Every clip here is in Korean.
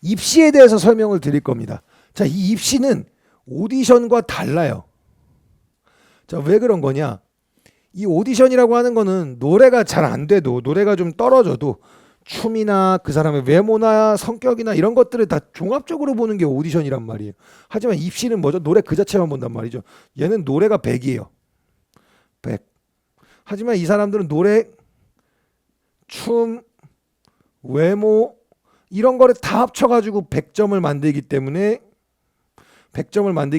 입시에 대해서 설명을 드릴 겁니다. 자, 이 입시는 오디션과 달라요. 자, 왜 그런 거냐? 이 오디션이라고 하는 거는 노래가 잘 안 돼도, 노래가 좀 떨어져도 춤이나 그 사람의 외모나 성격이나 이런 것들을 다 종합적으로 보는 게 오디션이란 말이에요. 하지만 입시는 뭐죠? 노래 그 자체만 본단 말이죠. 얘는 노래가 100이에요. 100. 하지만 이 사람들은 노래, 춤, 외모 이런 거를 다 합쳐가지고 100점을 만들기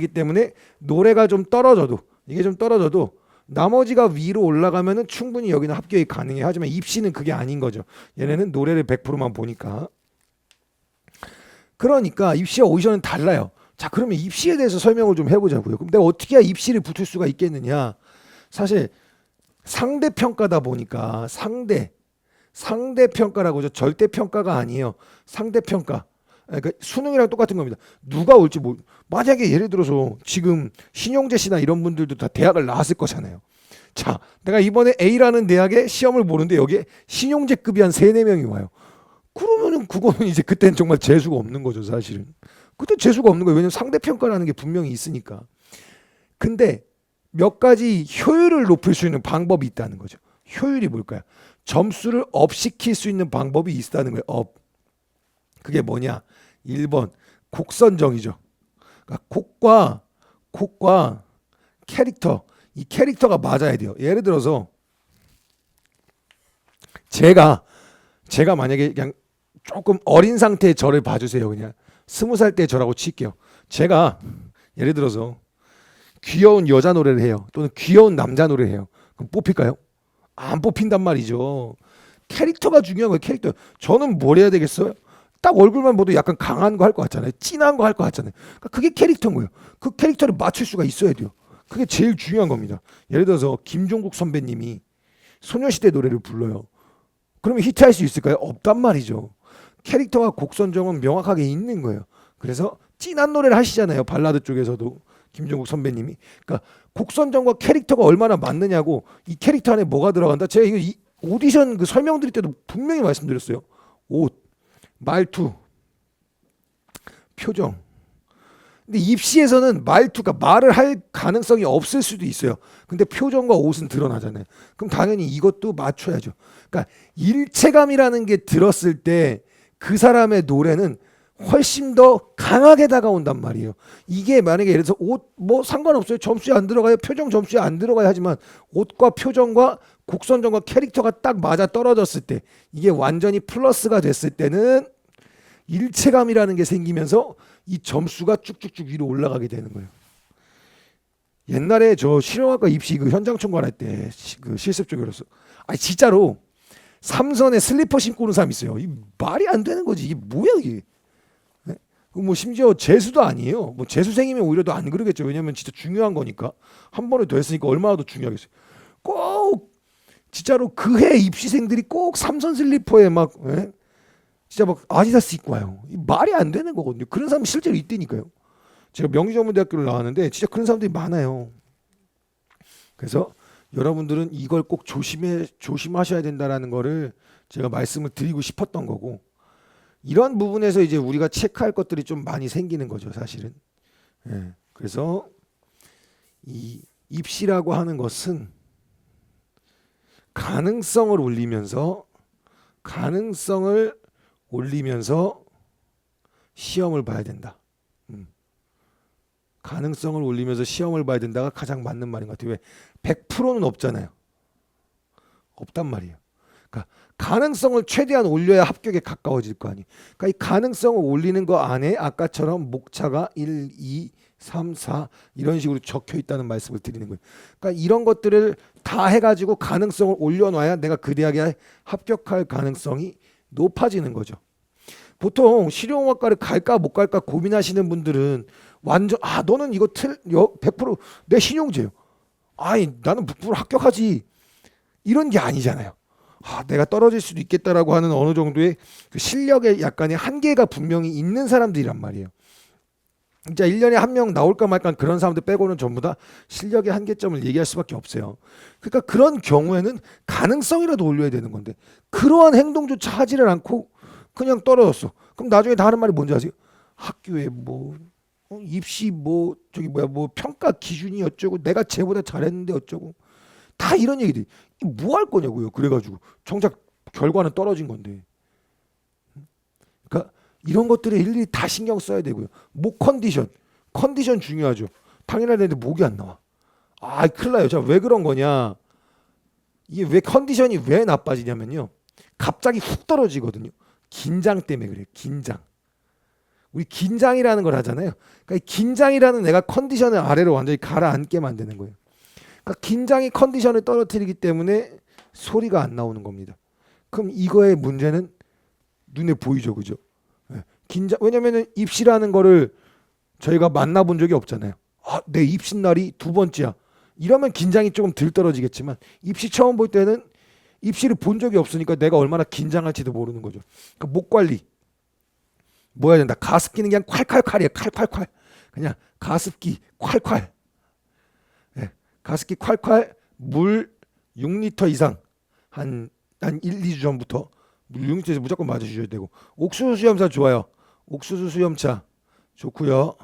때문에 노래가 좀 떨어져도, 이게 좀 떨어져도 나머지가 위로 올라가면은 충분히 여기는 합격이 가능해요. 하지만 입시는 그게 아닌 거죠. 얘네는 노래를 100%만 보니까. 그러니까 입시와 오디션은 달라요. 자, 그러면 입시에 대해서 설명을 좀 해보자고요. 그럼 내가 어떻게 해야 입시를 붙을 수가 있겠느냐? 사실 상대평가다 보니까 상대평가라고 하죠. 절대평가가 아니에요. 상대평가. 그러니까 수능이랑 똑같은 겁니다. 누가 올지 만약에 예를 들어서 지금 신용재 씨나 이런 분들도 다 대학을 나왔을 거잖아요. 자, 내가 이번에 A라는 대학에 시험을 보는데 여기에 신용재급이 한 3, 4명이 와요. 그러면은 그거는 이제 그때는 정말 재수가 없는 거죠, 사실은. 그때 재수가 없는 거예요. 왜냐면 상대평가라는 게 분명히 있으니까. 근데 몇 가지 효율을 높일 수 있는 방법이 있다는 거죠. 효율이 뭘까요? 점수를 업 시킬 수 있는 방법이 있다는 거예요. 업. 그게 뭐냐? 1번 곡선정이죠. 그러니까 곡과 캐릭터, 이 캐릭터가 맞아야 돼요. 예를 들어서 제가 만약에 그냥 조금 어린 상태의 저를 봐주세요. 그냥 20살 때 저라고 칠게요. 제가 예를 들어서 귀여운 여자 노래를 해요. 또는 귀여운 남자 노래를 해요. 그럼 뽑힐까요? 안 뽑힌단 말이죠. 캐릭터가 중요한 거예요. 캐릭터. 저는 뭘 해야 되겠어요? 딱 얼굴만 봐도 약간 강한 거 할 것 같잖아요. 진한 거 할 것 같잖아요. 그러니까 그게 캐릭터인 거예요. 그 캐릭터를 맞출 수가 있어야 돼요. 그게 제일 중요한 겁니다. 예를 들어서 김종국 선배님이 소녀시대 노래를 불러요. 그러면 히트할 수 있을까요? 없단 말이죠. 캐릭터와 곡 선정은 명확하게 있는 거예요. 그래서 진한 노래를 하시잖아요. 발라드 쪽에서도 김종국 선배님이. 그러니까 곡 선정과 캐릭터가 얼마나 맞느냐고, 이 캐릭터 안에 뭐가 들어간다. 제가 이거 오디션 그 설명드릴 때도 분명히 말씀드렸어요. 옷, 말투, 표정. 근데 입시에서는 말투가 말을 할 가능성이 없을 수도 있어요. 근데 표정과 옷은 드러나잖아요. 그럼 당연히 이것도 맞춰야죠. 그러니까 일체감이라는 게 들었을 때 그 사람의 노래는 훨씬 더 강하게 다가온단 말이에요. 이게 만약에 예를 들어서 옷 뭐 상관없어요. 점수에 안 들어가요. 표정 점수에 안 들어가요. 하지만 옷과 표정과 곡선정과 캐릭터가 딱 맞아 떨어졌을 때, 이게 완전히 플러스가 됐을 때는 일체감이라는 게 생기면서 이 점수가 쭉쭉쭉 위로 올라가게 되는 거예요. 옛날에 저 실용학과 입시 그 현장 총괄할 때 그 실습 쪽으로서, 아니 진짜로 삼선에 슬리퍼 신고 오는 사람 있어요. 이 말이 안 되는 거지. 이게 뭐야 이게? 네? 뭐 심지어 재수도 아니에요. 뭐 재수생이면 오히려 더 안 그러겠죠. 왜냐면 진짜 중요한 거니까. 한 번에 더 했으니까 얼마나 더 중요하겠어요. 꼭 진짜로 그 해 입시생들이 꼭 삼선 슬리퍼에 막 진짜 막 아디다스 입고 와요. 이 말이 안 되는 거거든요. 그런 사람 실제로 있다니까요. 제가 명지전문대학교를 나왔는데 진짜 그런 사람들이 많아요. 그래서 여러분들은 이걸 꼭 조심하셔야 된다라는 거를 제가 말씀을 드리고 싶었던 거고, 이런 부분에서 이제 우리가 체크할 것들이 좀 많이 생기는 거죠, 사실은. 예. 그래서 이 입시라고 하는 것은 가능성을 올리면서 시험을 봐야 된다. 가능성을 올리면서 시험을 봐야 된다가 가장 맞는 말인 것 같아요. 왜? 100%는 없잖아요. 없단 말이에요. 그러니까 가능성을 최대한 올려야 합격에 가까워질 거 아니에요. 그러니까 이 가능성을 올리는 거 안에 아까처럼 목차가 1, 2, 3, 4 이런 식으로 적혀 있다는 말씀을 드리는 거예요. 그러니까 이런 것들을 다 해가지고 가능성을 올려놔야 내가 그 대학에 합격할 가능성이 높아지는 거죠. 보통 실용음악과를 갈까 못 갈까 고민하시는 분들은 완전 너는 이거 100%내 신용제요. 아니 나는 100% 합격하지. 이런 게 아니잖아요. 내가 떨어질 수도 있겠다라고 하는 어느 정도의 그 실력의 약간의 한계가 분명히 있는 사람들이란 말이에요. 진짜 1년에 한 명 나올까 말까 그런 사람들 빼고는 전부 다 실력의 한계점을 얘기할 수밖에 없어요. 그러니까 그런 경우에는 가능성이라도 올려야 되는 건데 그러한 행동조차 하지를 않고 그냥 떨어졌어. 그럼 나중에 다 하는 말이 뭔지 아세요? 학교에 뭐 입시 뭐 저기 뭐야 뭐 평가 기준이 어쩌고 내가 쟤보다 잘했는데 어쩌고 다 이런 얘기들이 뭐 할 거냐고요. 그래가지고 정작 결과는 떨어진 건데. 그러니까 이런 것들을 일일이 다 신경 써야 되고요. 목 컨디션 중요하죠. 당연한데 목이 안 나와. 아, 큰일 나요. 자, 왜 그런 거냐? 이게 왜 컨디션이 왜 나빠지냐면요. 갑자기 훅 떨어지거든요. 긴장 때문에 그래요. 긴장. 우리 긴장이라는 걸 하잖아요. 그러니까 이 긴장이라는 내가 컨디션을 아래로 완전히 가라앉게 만드는 거예요. 그러니까 긴장이 컨디션을 떨어뜨리기 때문에 소리가 안 나오는 겁니다. 그럼 이거의 문제는 눈에 보이죠, 그죠? 예. 긴장 왜냐면은 입시라는 거를 저희가 만나본 적이 없잖아요. 아, 내 입시 날이 두 번째야. 이러면 긴장이 조금 덜 떨어지겠지만 입시 처음 볼 때는 입시를 본 적이 없으니까 내가 얼마나 긴장할지도 모르는 거죠. 그러니까 목 관리 뭐 해야 된다. 가습기는 그냥 콸콸콸이에요. 콸콸콸. 그냥 가습기 콸콸. 예. 가습기 콸콸 물 6리터 이상 한 1, 2주 전부터 물 6리터에서 무조건 맞아주셔야 되고 옥수수 수염차 좋아요. 옥수수 수염차 좋고요.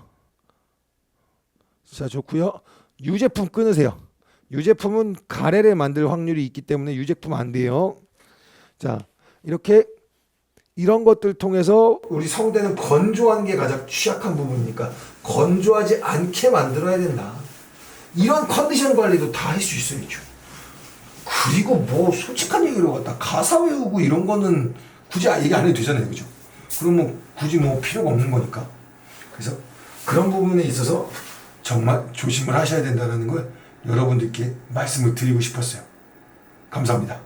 자, 좋고요. 유제품 끊으세요. 유제품은 가래를 만들 확률이 있기 때문에 유제품 안 돼요. 자, 이렇게 이런 것들 통해서 우리 성대는 건조한 게 가장 취약한 부분이니까 건조하지 않게 만들어야 된다. 이런 컨디션 관리도 다 할 수 있어야죠. 그리고 뭐 솔직한 얘기로 갖다 가사 외우고 이런 거는 굳이 얘기 안 해도 되잖아요, 그죠? 그럼 뭐 굳이 뭐 필요가 없는 거니까. 그래서 그런 부분에 있어서 정말 조심을 하셔야 된다는 걸 여러분들께 말씀을 드리고 싶었어요. 감사합니다.